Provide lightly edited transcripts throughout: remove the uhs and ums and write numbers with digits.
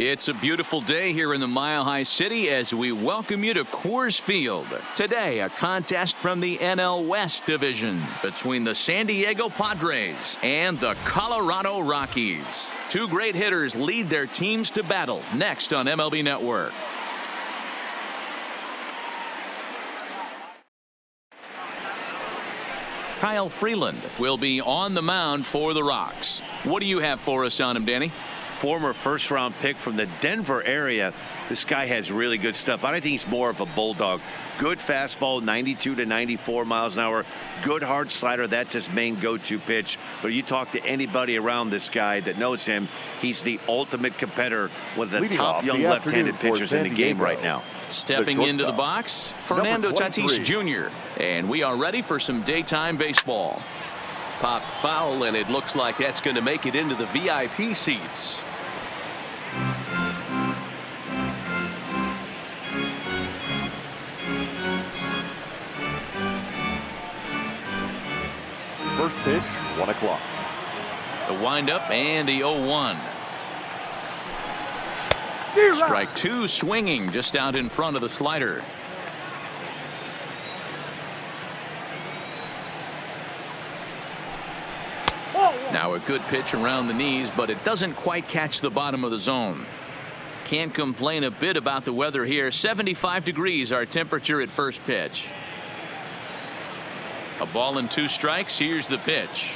It's a beautiful day here in the Mile High City as we welcome you to Coors Field. Today, a contest from the NL West Division between the San Diego Padres and the Colorado Rockies. Two great hitters lead their teams to battle next on MLB Network. Kyle Freeland will be on the mound for the Rocks. What do you have for us on him, Danny? Former first-round pick from the Denver area. This guy has really good stuff. I think he's more of a bulldog. Good fastball, 92 to 94 miles an hour. Good hard slider. That's his main go-to pitch. But you talk to anybody around this guy that knows him, he's the ultimate competitor, one of the top young left-handed pitchers in the game right now. Stepping into the box, Fernando Tatis Jr. And we are ready for some daytime baseball. Pop foul, and it looks like that's going to make it into the VIP seats. First pitch, 1 o'clock. The windup and the 0-1. Strike two, swinging just out in front of the slider. Now a good pitch around the knees, but it doesn't quite catch the bottom of the zone. Can't complain a bit about the weather here. 75 degrees our temperature at first pitch. A ball and 2 strikes. Here's the pitch.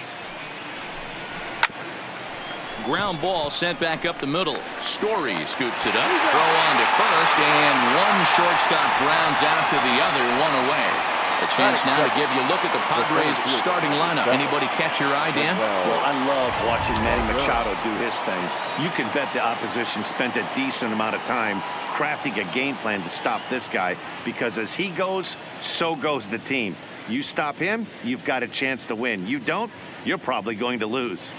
Ground ball sent back up the middle. Story scoops it up. Throw on to first, and one shortstop grounds out to the other, one away. A chance now to give you a look at the Padres starting lineup. Anybody catch your eye, Dan? Well, I love watching Manny Machado do his thing. You can bet the opposition spent a decent amount of time crafting a game plan to stop this guy, because as he goes, so goes the team. You stop him, you've got a chance to win. You don't, you're probably going to lose.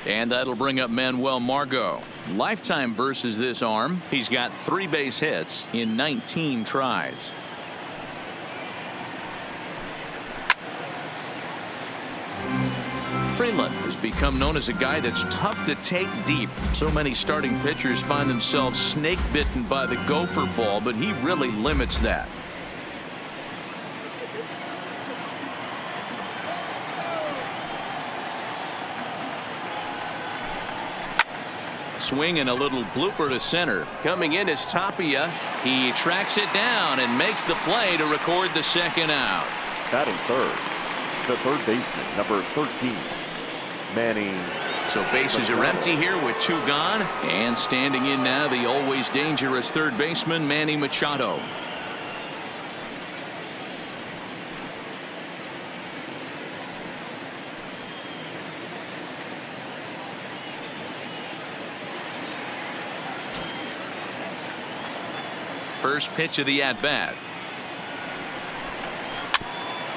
And that'll bring up Manuel Margot. Lifetime versus this arm. He's got 3 base hits in 19 tries. Freeland has become known as a guy that's tough to take deep. So many starting pitchers find themselves snake bitten by the gopher ball, but he really limits that. Swing and a little blooper to center. Coming in is Tapia. He tracks it down and makes the play to record the second out. Batting third, the third baseman, number 13, Manny. So bases are empty here with 2 gone. And standing in now, the always dangerous third baseman, Manny Machado. First pitch of the at-bat.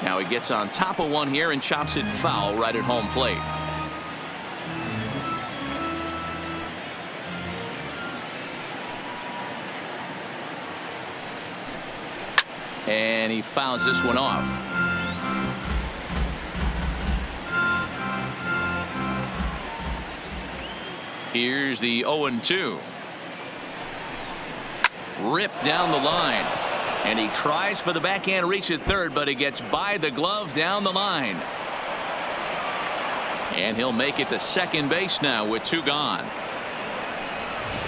Now he gets on top of one here and chops it foul right at home plate. And he fouls this one off. Here's the 0-2. Ripped down the line, and he tries for the backhand reach at third, but he gets by the glove down the line, and he'll make it to second base now with 2 gone.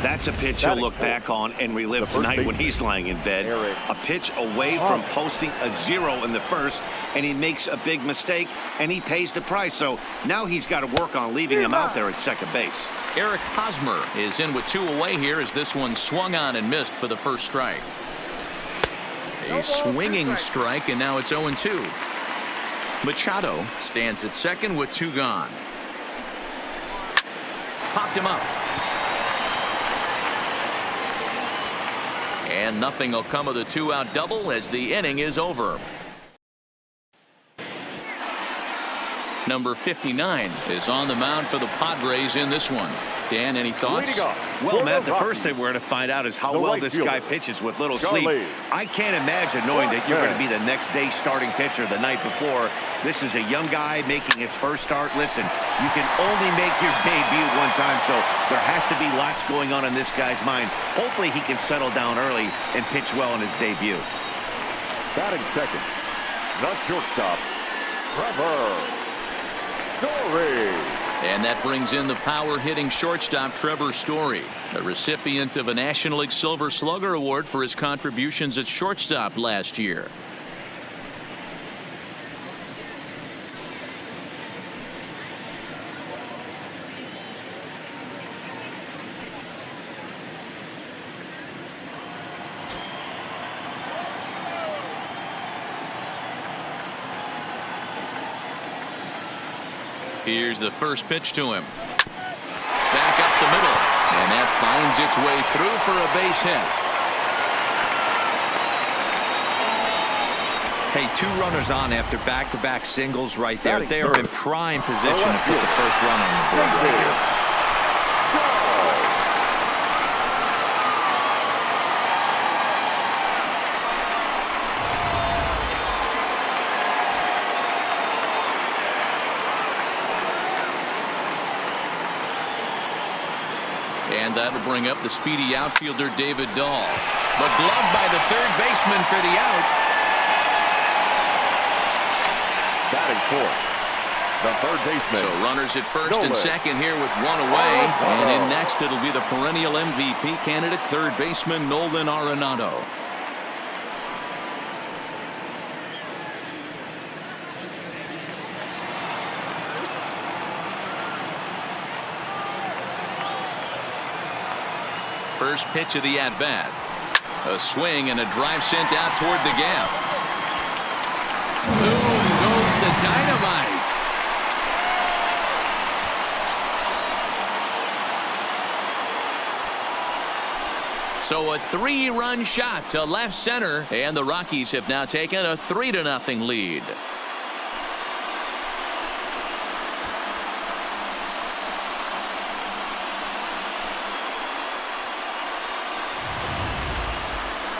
That's a pitch he'll look back on and relive tonight when he's lying in bed. A pitch away from posting a 0 in the first, and he makes a big mistake, and he pays the price. So now he's got to work on leaving him out there at second base. Eric Hosmer is in with 2 away here as this one swung on and missed for the first strike. A swinging strike, and now it's 0-2. Machado stands at second with 2 gone. Popped him up. And nothing will come of the 2-out double as the inning is over. Number 59 is on the mound for the Padres in this one. Dan, any thoughts? Well, Matt, the first thing we're going to find out is how well this guy pitches with little sleep. I can't imagine knowing that you're going to be the next day starting pitcher the night before. This is a young guy making his first start. Listen, you can only make your debut one time, so there has to be lots going on in this guy's mind. Hopefully he can settle down early and pitch well in his debut. Batting second, the shortstop, Trevor Story. And that brings in the power-hitting shortstop Trevor Story, the recipient of a National League Silver Slugger Award for his contributions at shortstop last year. Here's the first pitch to him. Back up the middle. And that finds its way through for a base hit. Hey, 2 runners on after back-to-back singles right there. They are in prime position to put the first run on the board right here. And that'll bring up the speedy outfielder David Dahl. But gloved by the third baseman for the out. Batting fourth, the third baseman. So runners at first and second here with 1 away. And in next it'll be the perennial MVP candidate third baseman Nolan Arenado. First pitch of the at-bat. A swing and a drive sent out toward the gap. Boom goes the dynamite. So a 3-run shot to left center, and the Rockies have now taken a 3-0 lead.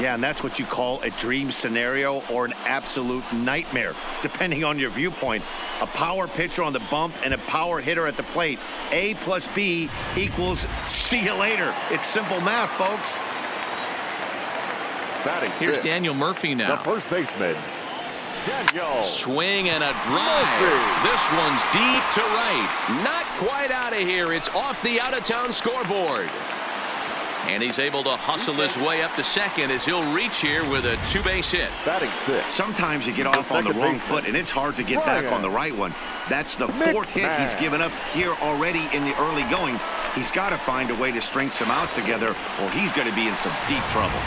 Yeah, and that's what you call a dream scenario or an absolute nightmare, depending on your viewpoint. A power pitcher on the bump and a power hitter at the plate. A plus B equals see you later. It's simple math, folks. Batting Here's fifth, Daniel Murphy now. the first baseman, Daniel. Swing and a drive. This one's deep to right. Not quite out of here. It's off the out-of-town scoreboard. And he's able to hustle his way up to second as he'll reach here with a 2-base hit. Batting fifth, Sometimes you get off on the wrong foot, and it's hard to get back on the right one. That's the 4th hit he's given up here already in the early going. He's got to find a way to string some outs together, or he's going to be in some deep trouble.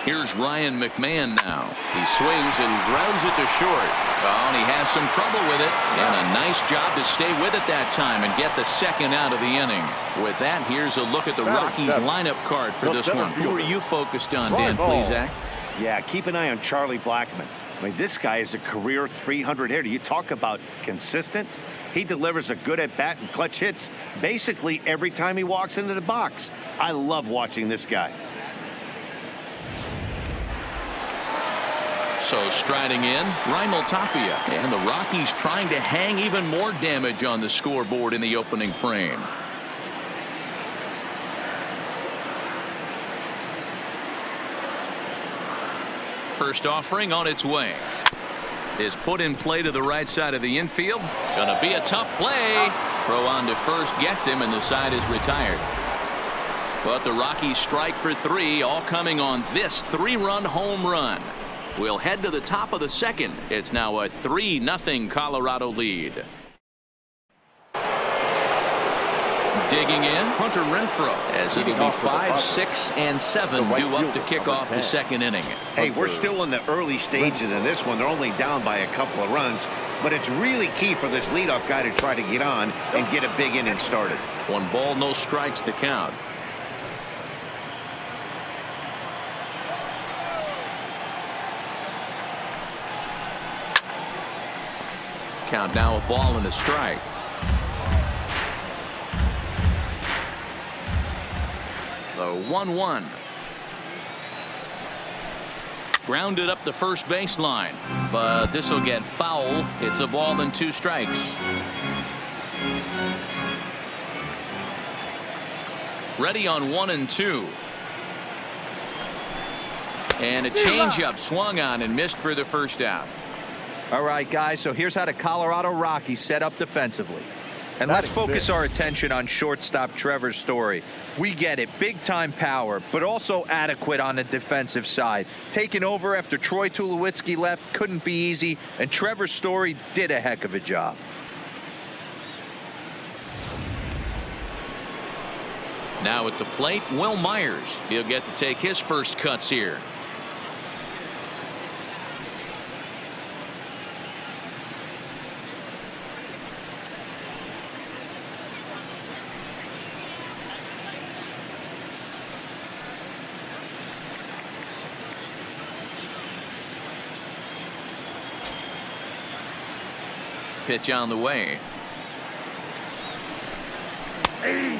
Here's Ryan McMahon now. He swings and grounds it to short. Oh, and he has some trouble with it. And a nice job to stay with it that time and get the second out of the inning. With that, here's a look at the Rockies lineup card for this one. Who are you focused on, Dan Plesac? Yeah, keep an eye on Charlie Blackmon. I mean, this guy is a career 300 hitter. You talk about consistent. He delivers a good at-bat and clutch hits basically every time he walks into the box. I love watching this guy. So striding in, Raimel Tapia. And the Rockies trying to hang even more damage on the scoreboard in the opening frame. First offering on its way. Is put in play to the right side of the infield. Gonna be a tough play. Throw on to first gets him, and the side is retired. But the Rockies strike for 3, all coming on this 3-run home run. We'll head to the top of the second. It's now a 3-0 Colorado lead. Digging in, Hunter Renfroe, as it'll be 5, 6, and 7 due up to kick off the second inning. Hey, we're still in the early stages in this one. They're only down by a couple of runs, but it's really key for this leadoff guy to try to get on and get a big inning started. 1 ball, no strikes, the count. Count now a ball and a strike. The 1-1. Grounded up the first baseline, but this will get foul. It's a ball and 2 strikes. Ready on 1 and 2. And a changeup swung on and missed for the first out. All right, guys, so here's how the Colorado Rockies set up defensively. And let's focus our attention on shortstop Trevor Story. We get it, big-time power, but also adequate on the defensive side. Taking over after Troy Tulowitzki left couldn't be easy, and Trevor Story did a heck of a job. Now at the plate, Will Myers. He'll get to take his first cuts here. Pitch on the way.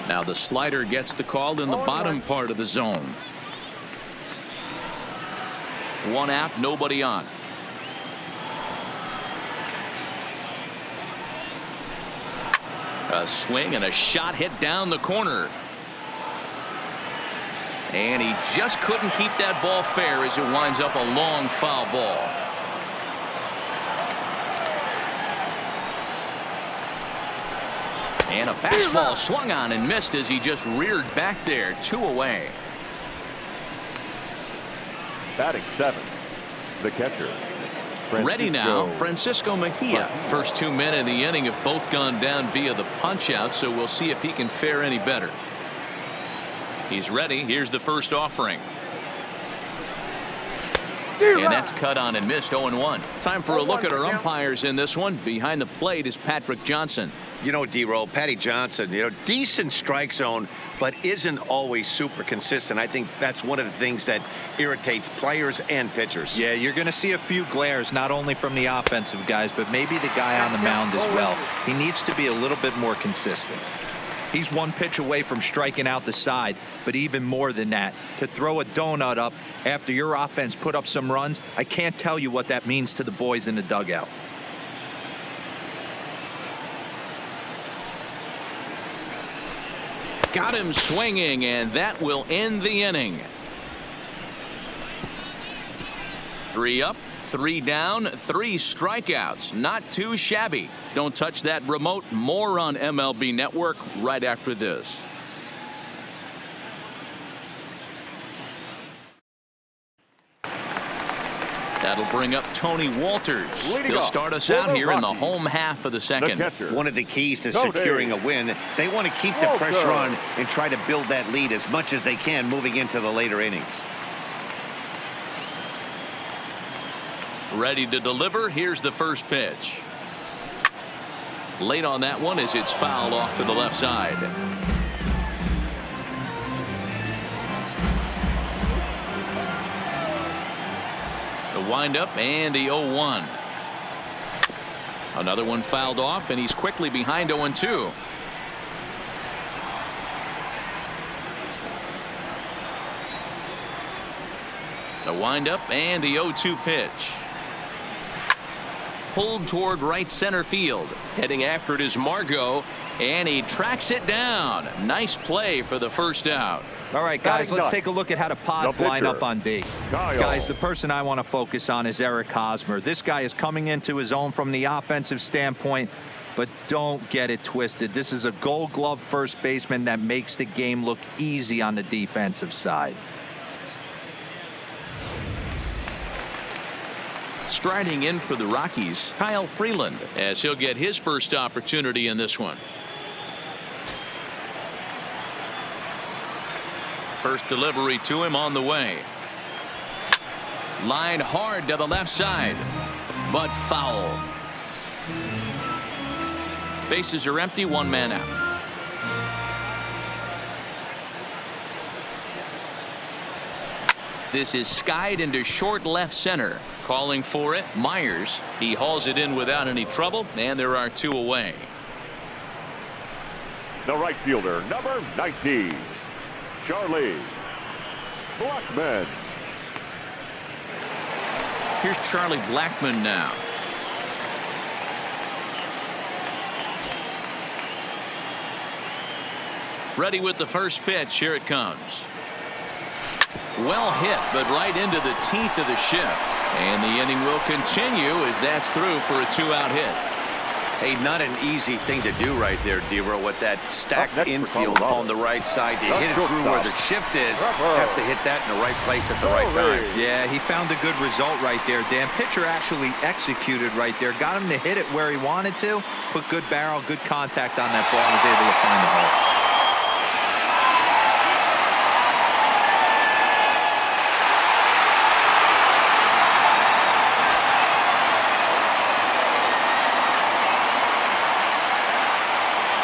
Now the slider gets the call in the bottom part of the zone. 1 out, nobody on. A swing and a shot hit down the corner. And he just couldn't keep that ball fair as it winds up a long foul ball. And a fastball swung on and missed as he just reared back there. 2 away. Batting 7th, the catcher. Ready now, Francisco Mejia. First 2 men in the inning have both gone down via the punch out, so we'll see if he can fare any better. He's ready. Here's the first offering. And that's cut on and missed. 0-1. Time for a look at our umpires in this one. Behind the plate is Patrick Johnson. You know, D-Roll, Patty Johnson, decent strike zone, but isn't always super consistent. I think that's one of the things that irritates players and pitchers. Yeah, you're going to see a few glares, not only from the offensive guys, but maybe the guy on the mound as well. He needs to be a little bit more consistent. He's 1 pitch away from striking out the side, but even more than that, to throw a donut up after your offense put up some runs, I can't tell you what that means to the boys in the dugout. Got him swinging, and that will end the inning. 3 up, 3 down, 3 strikeouts. Not too shabby. Don't touch that remote. More on MLB Network right after this. That'll bring up Tony Walters. He'll start us out here in the home half of the second. One of the keys to securing a win, they want to keep the pressure on and try to build that lead as much as they can moving into the later innings. Ready to deliver. Here's the first pitch. Late on that one as it's fouled off to the left side. The windup and the 0-1. Another one fouled off, and he's quickly behind 0-2. The windup and the 0-2 pitch. Pulled toward right center field. Heading after it is Margot, and he tracks it down. Nice play for the first out. All right, guys, let's take a look at how the Pods line up on D. Guys, the person I want to focus on is Eric Hosmer. This guy is coming into his own from the offensive standpoint, but don't get it twisted. This is a Gold Glove first baseman that makes the game look easy on the defensive side. Striding in for the Rockies, Kyle Freeland, as he'll get his first opportunity in this one. First delivery to him on the way. Line hard to the left side, but foul. Bases are empty, 1 man out. This is skied into short left center. Calling for it, Myers. He hauls it in without any trouble, and there are 2 away. The right fielder, number 19, Charlie Blackmon. Here's Charlie Blackmon now. Ready with the first pitch. Here it comes. Well hit, but right into the teeth of the shift. And the inning will continue as that's through for a 2-out hit. Hey, not an easy thing to do right there, Dero, with that stacked infield on the right side. To hit it through where the shift is, have to hit that in the right place at the right time. Yeah, he found a good result right there, Dan. Pitcher actually executed right there. Got him to hit it where he wanted to. Put good barrel, good contact on that ball, and was able to find the hole.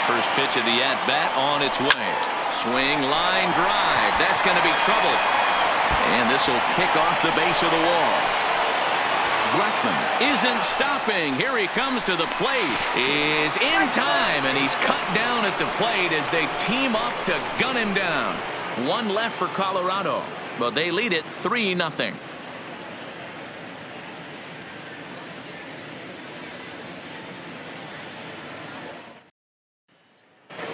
First pitch of the at-bat on its way. Swing, line, drive. That's going to be trouble. And this will kick off the base of the wall. Blackmon isn't stopping. Here he comes to the plate. Is in time, and he's cut down at the plate as they team up to gun him down. 1 left for Colorado, but they lead it 3-0.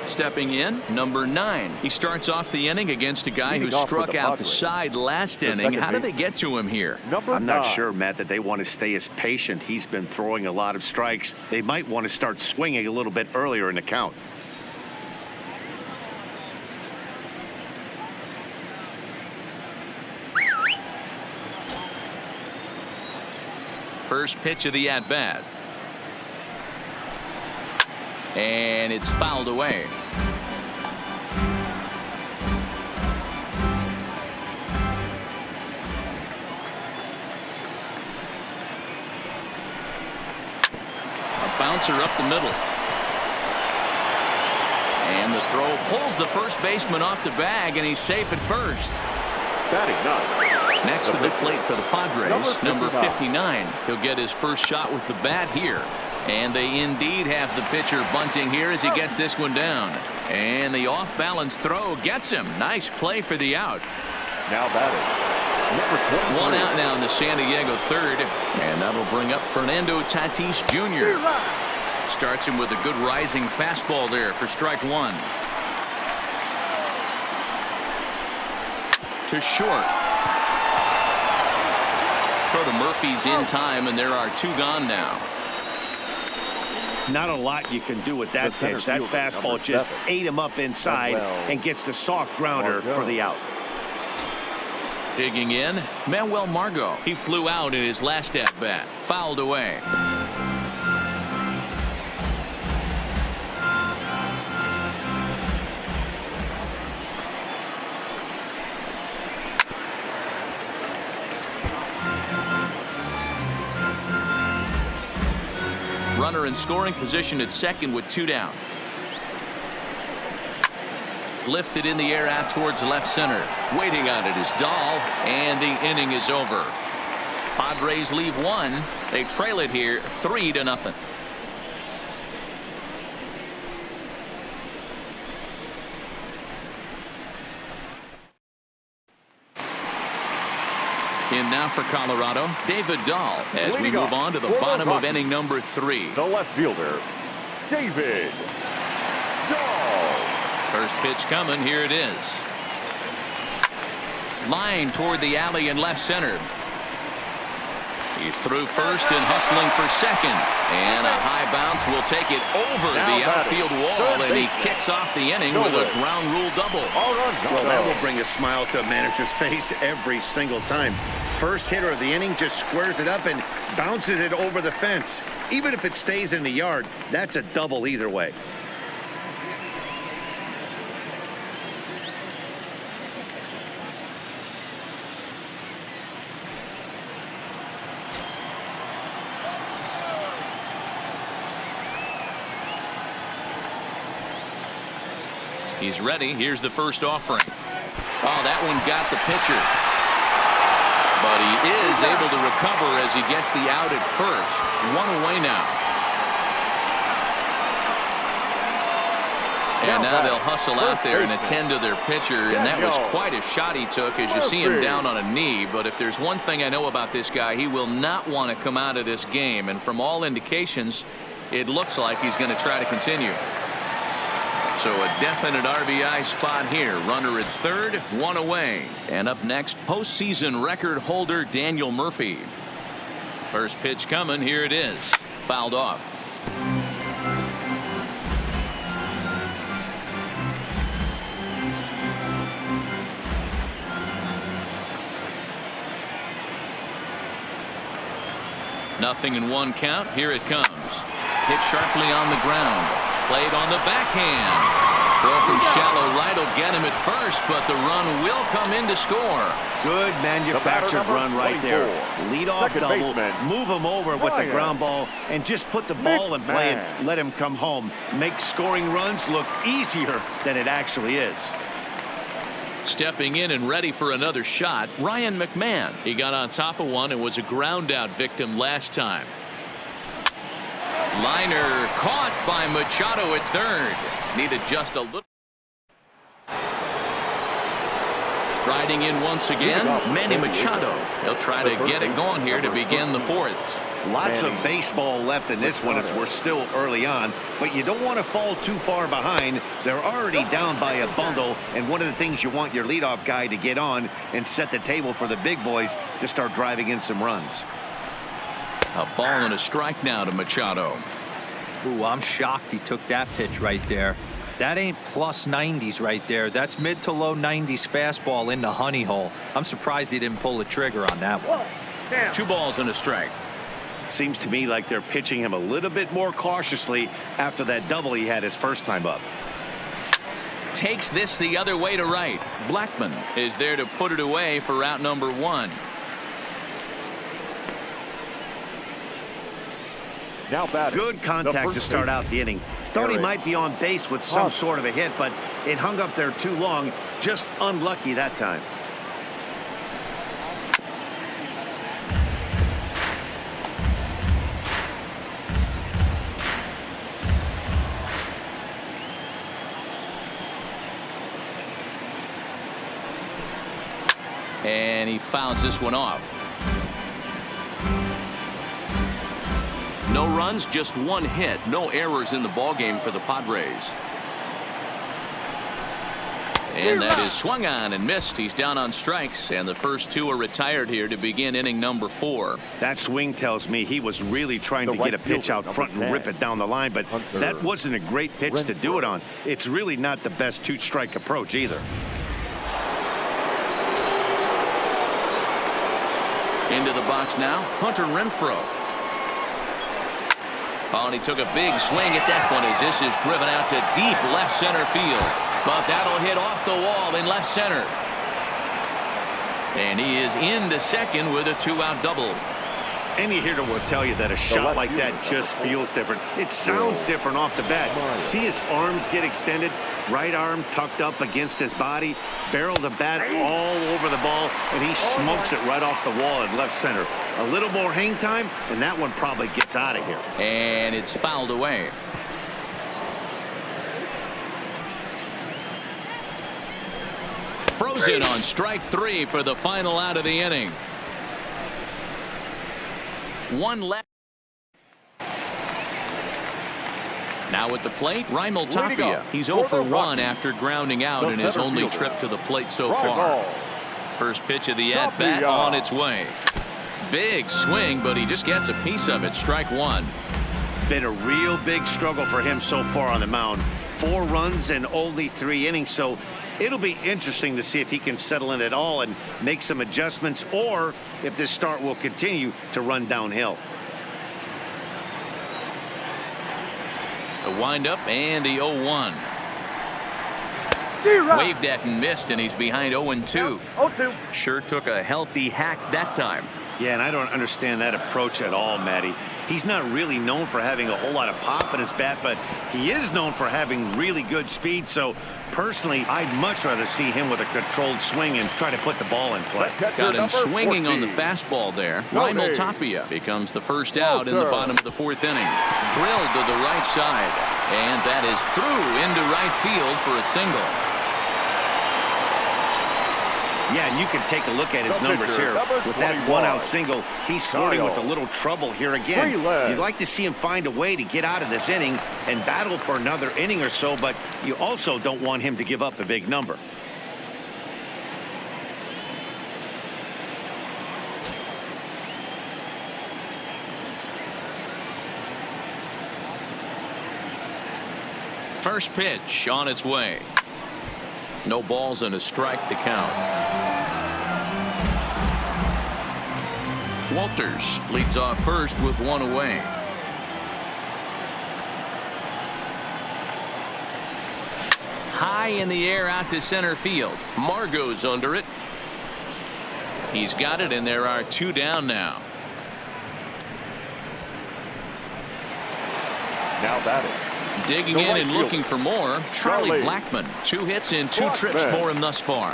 Stepping in, number 9. He starts off the inning against a guy who struck out the side last inning. How did they get to him here? I'm not sure, Matt, that they want to stay as patient. He's been throwing a lot of strikes. They might want to start swinging a little bit earlier in the count. First pitch of the at-bat. And it's fouled away. A bouncer up the middle. And the throw pulls the first baseman off the bag, and he's safe at first. Batting ninth. Next to the plate for the Padres, number 59. He'll get his first shot with the bat here. And they indeed have the pitcher bunting here as he gets this one down. And the off-balance throw gets him. Nice play for the out. Now batting, number 1 out now in the San Diego third. And that'll bring up Fernando Tatis Jr. Starts him with a good rising fastball there for strike 1. To short. Throw to Murphy's in time, and there are 2 gone now. Not a lot you can do with that pitch. That fastball just ate him up inside and gets the soft grounder for the out. Digging in, Manuel Margot. He flew out in his last at-bat. Fouled away. Runner in scoring position at second with 2 down. Lifted in the air out towards left center. Waiting on it is Dahl, and the inning is over. Padres leave 1. They trail it here 3-0. In now for Colorado, David Dahl, as we move on to the bottom of inning number 3. The left fielder, David Dahl. First pitch coming. Here it is. Line toward the alley in left center. He's through first and hustling for second. And a high bounce will take it over the outfield wall, and he kicks off the inning with a ground rule double. Well, that will bring a smile to a manager's face every single time. First hitter of the inning just squares it up and bounces it over the fence. Even if it stays in the yard, that's a double either way. He's ready. Here's the first offering. Oh, that one got the pitcher. But he is able to recover as he gets the out at first. 1 away now. And now they'll hustle out there and attend to their pitcher, and that was quite a shot he took as you see him down on a knee. But if there's one thing I know about this guy, he will not want to come out of this game. And from all indications, it looks like he's going to try to continue. So a definite RBI spot here. Runner at third, 1 away. And up next, postseason record holder Daniel Murphy. First pitch coming. Here it is. Fouled off. Nothing in 1 count. Here it comes. Hit sharply on the ground. Played on the backhand. Throw from shallow right will get him at first, but the run will come in to score. Good manufactured run right there. Lead off double. Move him over with the ground ball and just put the ball in play and let him come home. Make scoring runs look easier than it actually is. Stepping in and ready for another shot, Ryan McMahon. He got on top of one and was a ground out victim last time. Liner caught by Machado at third. Needed just a little. Striding in once again, Manny Machado. He'll try to get it going here to begin the 4th. Lots of baseball left in this one as we're still early on, but you don't want to fall too far behind. They're already down by a bundle, and one of the things you want your leadoff guy to get on and set the table for the big boys to start driving in some runs. A ball and a strike now to Machado. Ooh, I'm shocked he took that pitch right there. That ain't plus 90s right there. That's mid to low 90s fastball in the honey hole. I'm surprised he didn't pull the trigger on that one. 2 balls and a strike. Seems to me like they're pitching him a little bit more cautiously after that double he had his first time up. Takes this the other way to right. Blackman is there to put it away for out number 1. Now batting. Good contact to start out the inning. Thought he might be on base with some sort of a hit, but it hung up there too long. Just unlucky that time. And he fouls this one off. No runs, just 1 hit. No errors in the ballgame for the Padres. And that is swung on and missed. He's down on strikes, and the first 2 are retired here to begin inning number 4. That swing tells me he was really trying to get a pitch out front and rip it down the line, but that wasn't a great pitch to do it on. It's really not the best 2-strike approach either. Into the box now, Hunter Renfroe. Oh, and he took a big swing at that one as this is driven out to deep left center field. But that'll hit off the wall in left center. And he is into second with a 2-out double. Any hitter will tell you that a shot like that just feels different. It sounds different off the bat. See his arms get extended, right arm tucked up against his body, barrel the bat all over the ball, and he smokes it right off the wall in left center. A little more hang time, and that one probably gets out of here. And it's fouled away. Frozen on strike 3 for the final out of the inning. 1 left. Now at the plate, Raimel Tapia. He's 0 for 1 after grounding out in his only trip to the plate so far. First pitch of the at-bat on its way. Big swing, but he just gets a piece of it. Strike 1. Been a real big struggle for him so far on the mound. 4 runs in only 3 innings, so it'll be interesting to see if he can settle in at all and make some adjustments, or if this start will continue to run downhill. The windup and the 0-1. Waved at and missed, and he's behind 0-2. Sure took a healthy hack that time. Yeah, and I don't understand that approach at all, Matty. He's not really known for having a whole lot of pop in his bat, but he is known for having really good speed. So personally, I'd much rather see him with a controlled swing and try to put the ball in play. Got him swinging on the fastball there. Raimel Tapia becomes the first out in the bottom of the 4th inning. Drilled to the right side, and that is through into right field for a single. Yeah, and you can take a look at his numbers here. With that 1-out single, he's flirting with a little trouble here again. You'd like to see him find a way to get out of this inning and battle for another inning or so, but you also don't want him to give up a big number. First pitch on its way. No balls and a strike to count. Walters leads off first with 1 away. High in the air out to center field. Margot's under it. He's got it, and there are 2 down now. Now batting. Digging in and looking for more, Charlie Blackmon. 2 hits in 2 trips for him thus far.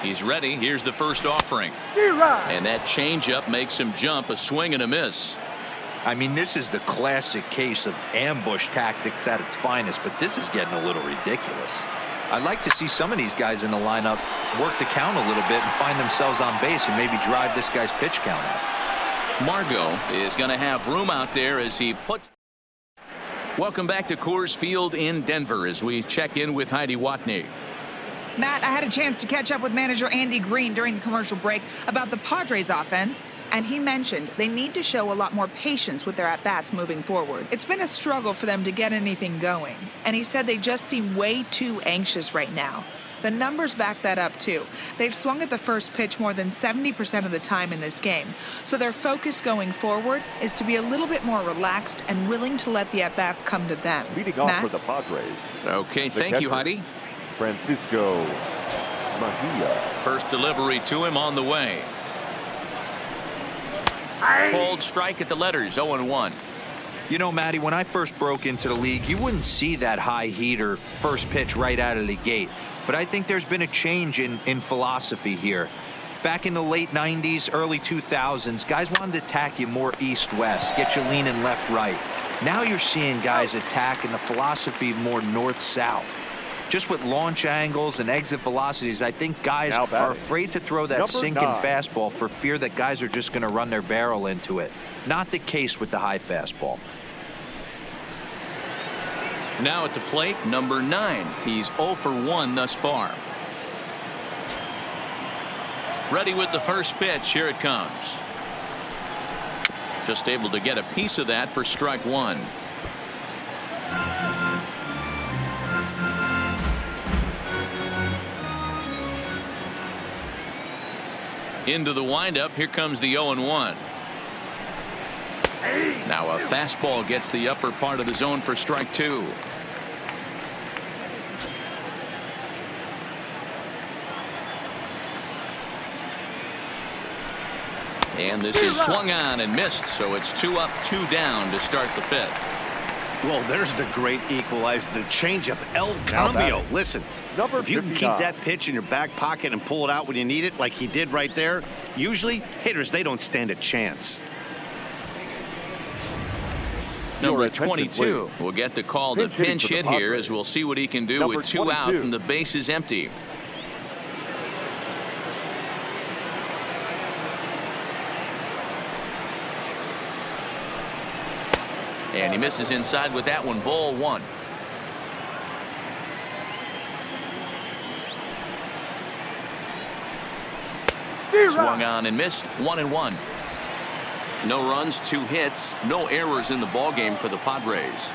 He's ready. Here's the first offering. And that changeup makes him jump. A swing and a miss. I mean, this is the classic case of ambush tactics at its finest, but this is getting a little ridiculous. I'd like to see some of these guys in the lineup work the count a little bit and find themselves on base and maybe drive this guy's pitch count up. Margot is going to have room out there as he puts. Welcome back to Coors Field in Denver as we check in with Heidi Watney. Matt, I had a chance to catch up with manager Andy Green during the commercial break about the Padres offense, and he mentioned they need to show a lot more patience with their at-bats moving forward. It's been a struggle for them to get anything going, and he said they just seem way too anxious right now. The numbers back that up, too. They've swung at the first pitch more than 70% of the time in this game, so their focus going forward is to be a little bit more relaxed and willing to let the at-bats come to them. Leading off for the Padres. Okay, thank you, Heidi. Francisco Mejia. First delivery to him on the way. Cold strike at the letters, 0-1. You know, Matty, when I first broke into the league, you wouldn't see that high heater first pitch right out of the gate. But I think there's been a change in philosophy here. Back in the late 90s, early 2000s, guys wanted to attack you more east-west, get you leaning left-right. Now you're seeing guys attack in the philosophy more north-south. Just with launch angles and exit velocities, I think guys are afraid to throw that sinking fastball for fear that guys are just going to run their barrel into it. Not the case with the high fastball. Now at the plate, number 9. He's 0 for 1 thus far. Ready with the first pitch. Here it comes. Just able to get a piece of that for strike 1. Into the windup. Here comes the 0-1. Now a fastball gets the upper part of the zone for strike 2. And this is swung on and missed, so it's 2 up, 2 down to start the 5th. Well, there's the great equalizer, the changeup, El Cambio. Listen, if you can keep that pitch in your back pocket and pull it out when you need it, like he did right there, usually hitters, they don't stand a chance. Number 22 will get the call to pinch hit here, as we'll see what he can do with 2 out and the base is empty. And he misses inside with that one. Ball 1. Swung on and missed. 1-1. No runs, 2 hits, no errors in the ball game for the Padres.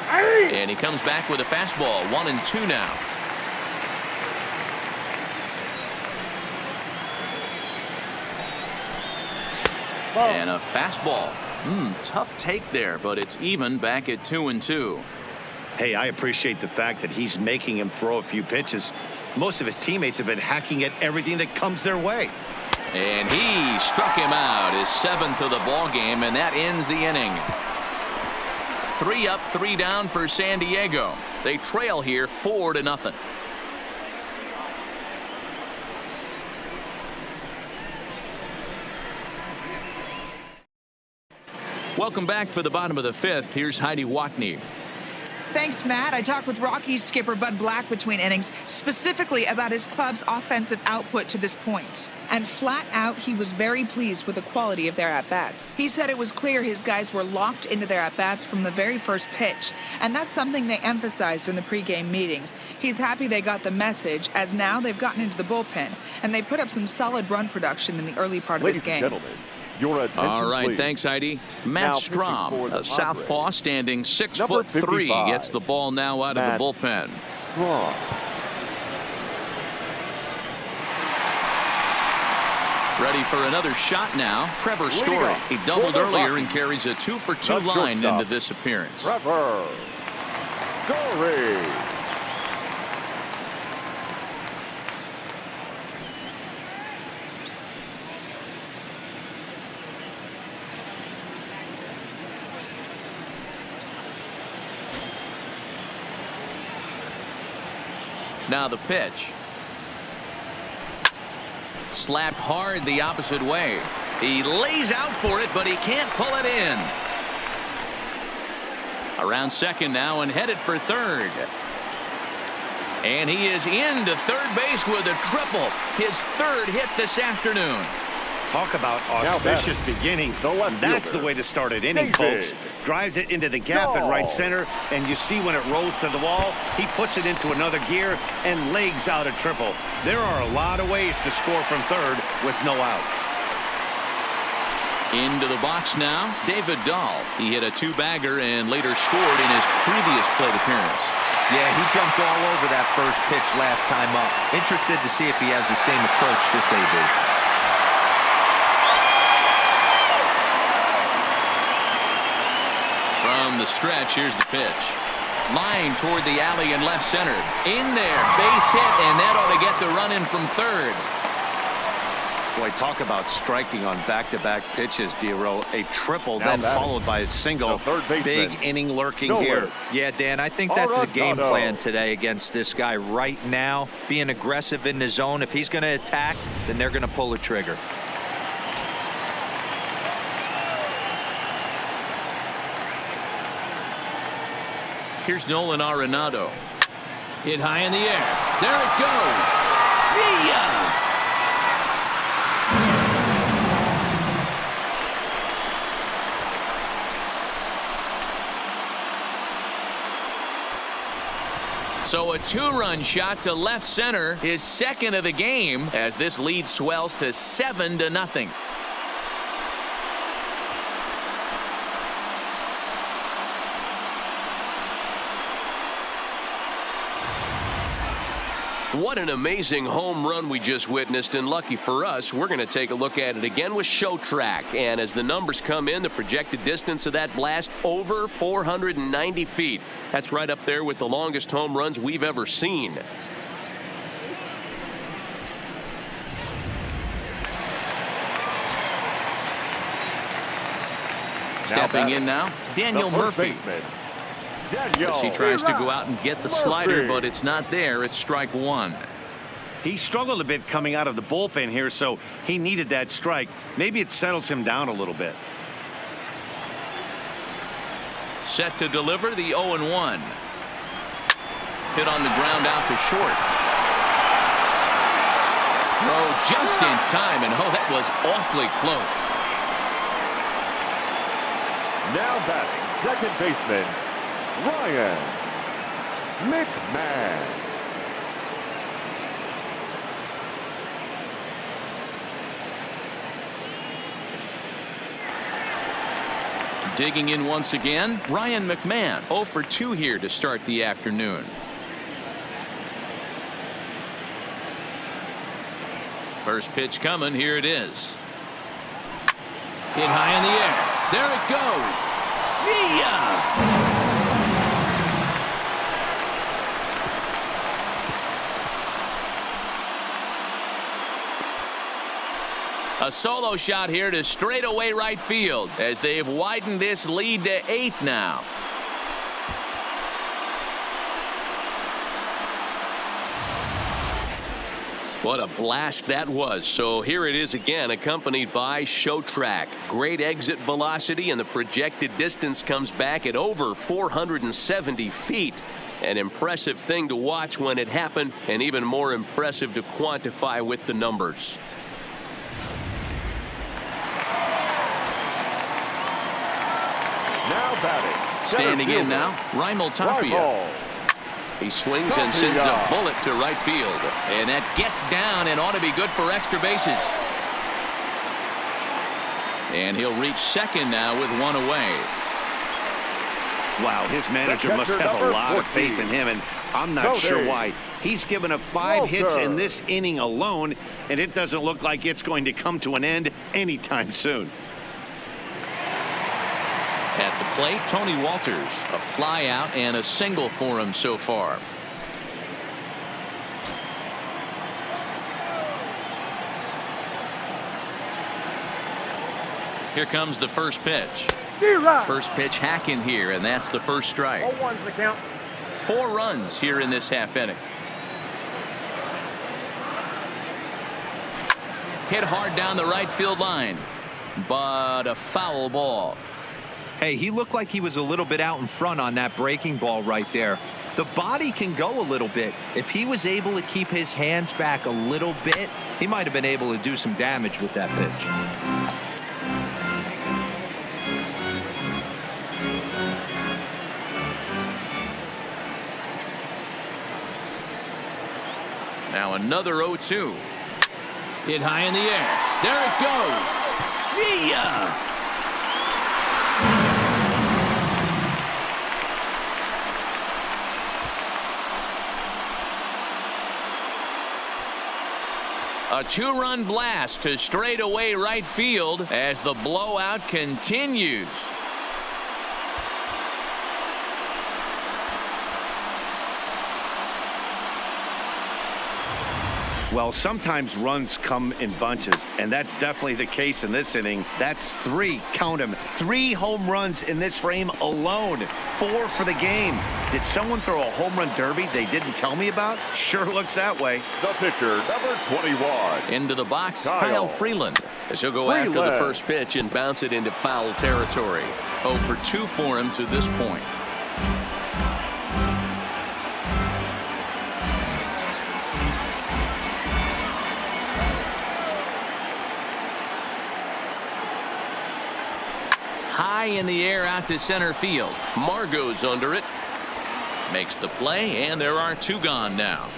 And he comes back with a fastball. 1-2 now. And a fastball. Tough take there, but it's even back at 2-2. Hey, I appreciate the fact that he's making him throw a few pitches. Most of his teammates have been hacking at everything that comes their way. And he struck him out, his 7th of the ball game, and that ends the inning. 3 up, 3 down for San Diego. They trail here 4-0. Welcome back for the bottom of the 5th. Here's Heidi Watney. Thanks, Matt. I talked with Rockies skipper Bud Black between innings, specifically about his club's offensive output to this point. And flat out, he was very pleased with the quality of their at-bats. He said it was clear his guys were locked into their at-bats from the very first pitch, and that's something they emphasized in the pregame meetings. He's happy they got the message, as now they've gotten into the bullpen, and they put up some solid run production in the early part of this game. Ladies and gentlemen, your attention, All right, please. thanks, Heidi. Matt Now Strom, pitching for the a southpaw Padres. standing Number 6'3", 55. gets the ball now out Matt of the bullpen. Strom. Ready for another shot now. Trevor Story. He doubled for the earlier and Rockies. carries a 2-for-2 The line shortstop, into this appearance. Trevor Story. Now the pitch. Slapped hard the opposite way. He lays out for it, but he can't pull it in. Around second now and headed for third. And he is into third base with a triple. His 3rd hit this afternoon. Talk about auspicious beginnings. the left That's fielder, the way to start an inning, David. folks. Drives it into the gap in right center, and you see when it rolls to the wall, he puts it into another gear and legs out a triple. There are a lot of ways to score from third with no outs. Into the box now, David Dahl. He hit a 2-bagger and later scored in his previous plate appearance. Yeah, he jumped all over that first pitch last time up. Interested to see if he has the same approach this AB. From the stretch, here's the pitch. Line toward the alley in left center. In there, base hit, and that ought to get the run in from third. Boy, talk about striking on back-to-back pitches, D'Aro. A triple, Now then batting, followed by a single. the third baseman, Big inning lurking Nolan. here. Yeah, Dan, I think that's a game Arenado. plan today against this guy right now. Being aggressive in the zone. If he's going to attack, then they're going to pull the trigger. Here's Nolan Arenado. Hit high in the air. There it goes. See ya! So a 2-run shot to left center, his 2nd of the game, as this lead swells to 7-0. What an amazing home run we just witnessed, and lucky for us, we're going to take a look at it again with Show Track. And as the numbers come in, the projected distance of that blast, over 490 feet. That's right up there with the longest home runs we've ever seen. Stepping in now, Daniel the first Murphy. baseman, Daniel As he tries to go out and get the slider, Murphy. but it's not there. It's strike 1. He struggled a bit coming out of the bullpen here, so he needed that strike. Maybe it settles him down a little bit. Set to deliver the 0-1. Hit on the ground out to short. Throw just in time, and oh, that was awfully close. Now batting, second baseman, Ryan McMahon. Digging in once again, Ryan McMahon, 0 for 2 here to start the afternoon. First pitch coming, here it is. Hit high in the air. There it goes. See ya! A solo shot here to straightaway right field as they've widened this lead to 8 now. What a blast that was. So here it is again, accompanied by show track. Great exit velocity, and the projected distance comes back at over 470 feet. An impressive thing to watch when it happened, and even more impressive to quantify with the numbers. Now batting. Standing in now, Raimel Tapia. He swings and sends a bullet to right field. And that gets down and ought to be good for extra bases. And he'll reach second now with one away. Wow, his manager must have a lot of faith in him, and I'm not sure why. He's given up 5 hits in this inning alone, and it doesn't look like it's going to come to an end anytime soon. At the plate, Tony Walters, a fly out and a single for him so far. Here comes the first pitch. First pitch hacking here, and that's the first strike. 0-1's the count. 4 runs here in this half inning. Hit hard down the right field line, but a foul ball. Hey, he looked like he was a little bit out in front on that breaking ball right there. The body can go a little bit. If he was able to keep his hands back a little bit, he might have been able to do some damage with that pitch. Now another 0-2. Hit high in the air. There it goes. See ya! A 2-run blast to straightaway right field as the blowout continues. Well, sometimes runs come in bunches, and that's definitely the case in this inning. That's 3, count them, 3 home runs in this frame alone. 4 for the game. Did someone throw a home run derby they didn't tell me about? Sure looks that way. The pitcher, number 21. Into the box, Kyle Freeland. As he'll go after the first pitch and bounce it into foul territory. 0 for 2 for him to this point. High in the air out to center field. Margot's under it. Makes the play, and there are 2 gone now.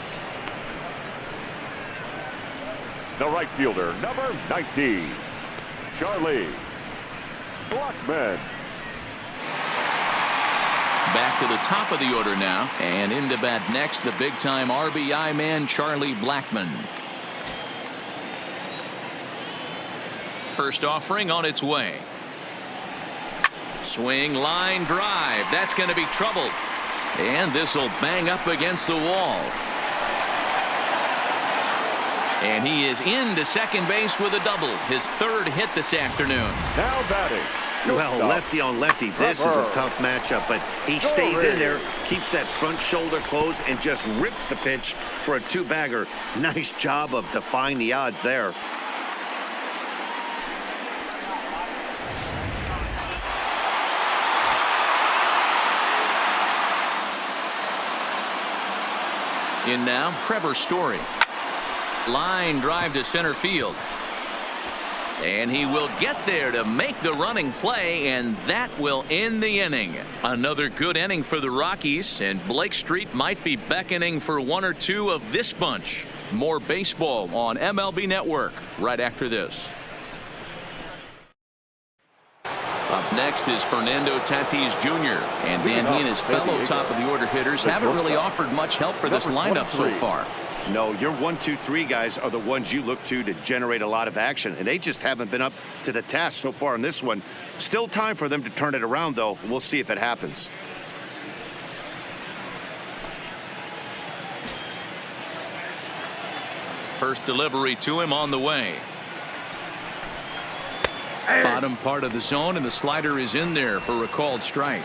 The right fielder, number 19, Charlie Blackmon. Back to the top of the order now, and into bat next, the big-time RBI man, Charlie Blackmon. First offering on its way. Swing, line, drive. That's going to be trouble. And this will bang up against the wall. And he is into second base with a double. His 3rd hit this afternoon. Now batting. Well, lefty on lefty, this is a tough matchup, but he stays in there, keeps that front shoulder closed, and just rips the pitch for a 2-bagger. Nice job of defying the odds there. In now, Trevor Story. Line drive to center field. And he will get there to make the running play, and that will end the inning. Another good inning for the Rockies, and Blake Street might be beckoning for 1 or 2 of this bunch. More baseball on MLB Network right after this. Up next is Fernando Tatis Jr. And he and his fellow top-of-the-order hitters haven't really offered much help for this lineup so far. No, your 1, 2, 3 guys are the ones you look to generate a lot of action, and they just haven't been up to the task so far in this one. Still time for them to turn it around, though. We'll see if it happens. First delivery to him on the way. Bottom part of the zone, and the slider is in there for a called strike.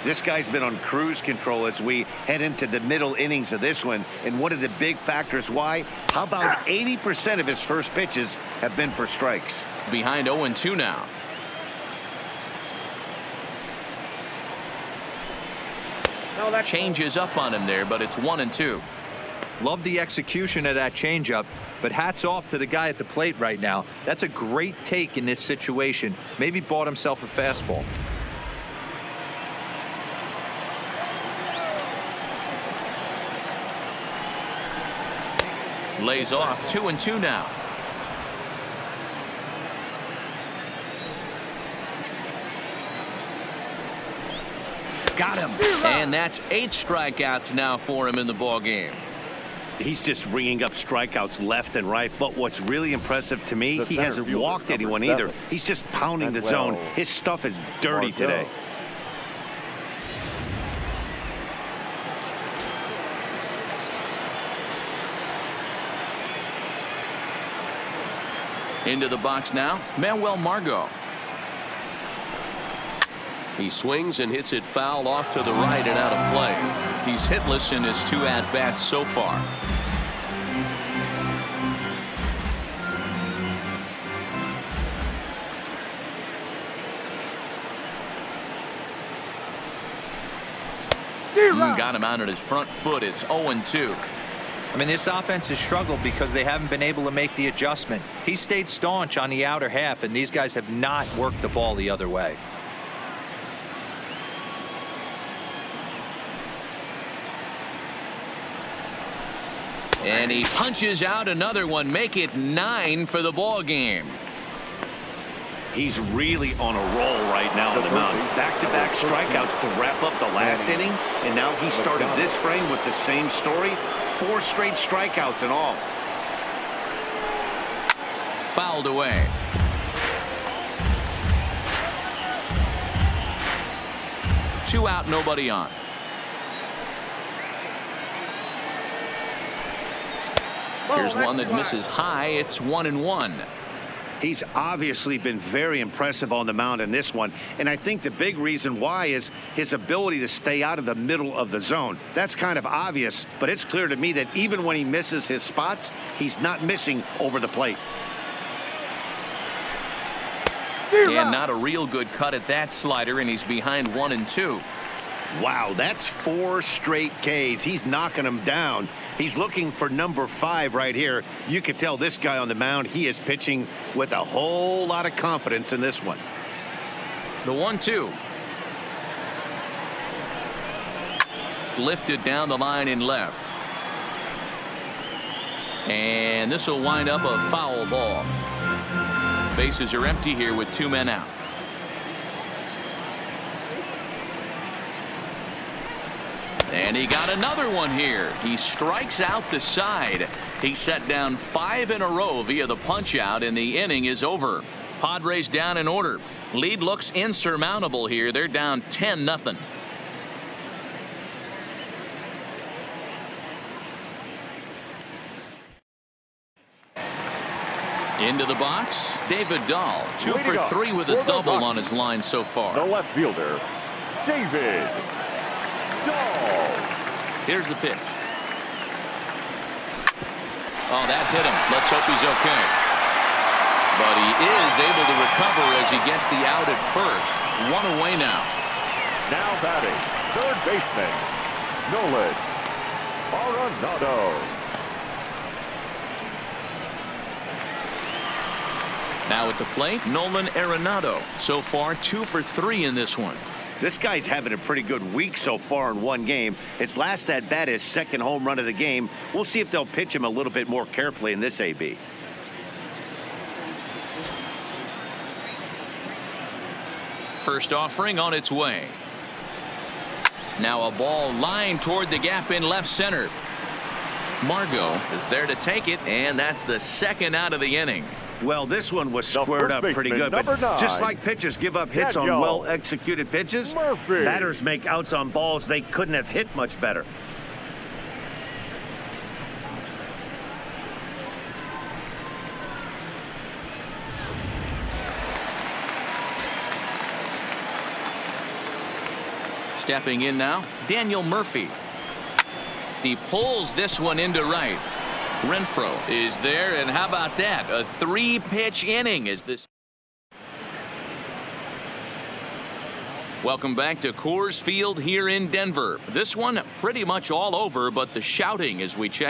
This guy's been on cruise control as we head into the middle innings of this one. And one of the big factors why, how about 80% of his first pitches have been for strikes? Behind 0-2 now. Changes up on him there, but it's 1-2. Love the execution of that changeup, but hats off to the guy at the plate right now. That's a great take in this situation. Maybe bought himself a fastball. Lays off. 2-2 now. Got him. And that's 8 strikeouts now for him in the ball game. He's just ringing up strikeouts left and right. But what's really impressive to me, he hasn't walked anyone either. He's just pounding the zone. His stuff is dirty today. Into the box now, Manuel Margot. He swings and hits it foul off to the right and out of play. He's hitless in his 2 at-bats so far. Got him out at his front foot. It's 0-2. I mean, this offense has struggled because they haven't been able to make the adjustment. He stayed staunch on the outer half, and these guys have not worked the ball the other way. And he punches out another one. Make it 9 for the ball game. He's really on a roll right now on the mound. Back-to-back strikeouts to wrap up the last inning. And now he started this frame with the same story. 4 straight strikeouts in all. Fouled away. Two out, nobody on. Here's one that misses high. It's 1-1. He's obviously been very impressive on the mound in this one. And I think the big reason why is his ability to stay out of the middle of the zone. That's kind of obvious, but it's clear to me that even when he misses his spots, he's not missing over the plate. And not a real good cut at that slider, and he's behind 1-2. Wow, that's 4 straight Ks. He's knocking them down. He's looking for number 5 right here. You can tell this guy on the mound, he is pitching with a whole lot of confidence in this one. The 1-2. Lifted down the line in left. And this will wind up a foul ball. Bases are empty here with 2 men out. And he got another one here. He strikes out the side. He set down 5 in a row via the punch out, and the inning is over. Padres down in order. Lead looks insurmountable here. They're down 10-0. Into the box, David Dahl, 2 for 3 with a double on his line so far. The left fielder, David Dahl. Here's the pitch. Oh, that hit him. Let's hope he's okay. But he is able to recover as he gets the out at first. 1 away now. Now batting, third baseman, Nolan Arenado. Now at the plate, Nolan Arenado. So far, 2 for 3 in this one. This guy's having a pretty good week so far in one game. His last at bat is second home run of the game. We'll see if they'll pitch him a little bit more carefully in this AB. First offering on its way. Now a ball lined toward the gap in left center. Margot is there to take it, and that's the second out of the inning. Well, this one was squared up pretty good, but just like pitchers give up hits on well-executed pitches, batters make outs on balls they couldn't have hit much better. Stepping in now, Daniel Murphy. He pulls this one into right. Renfroe is there, and how about that? A 3-pitch inning is this. Welcome back to Coors Field here in Denver. This one pretty much all over, but the shouting as we check.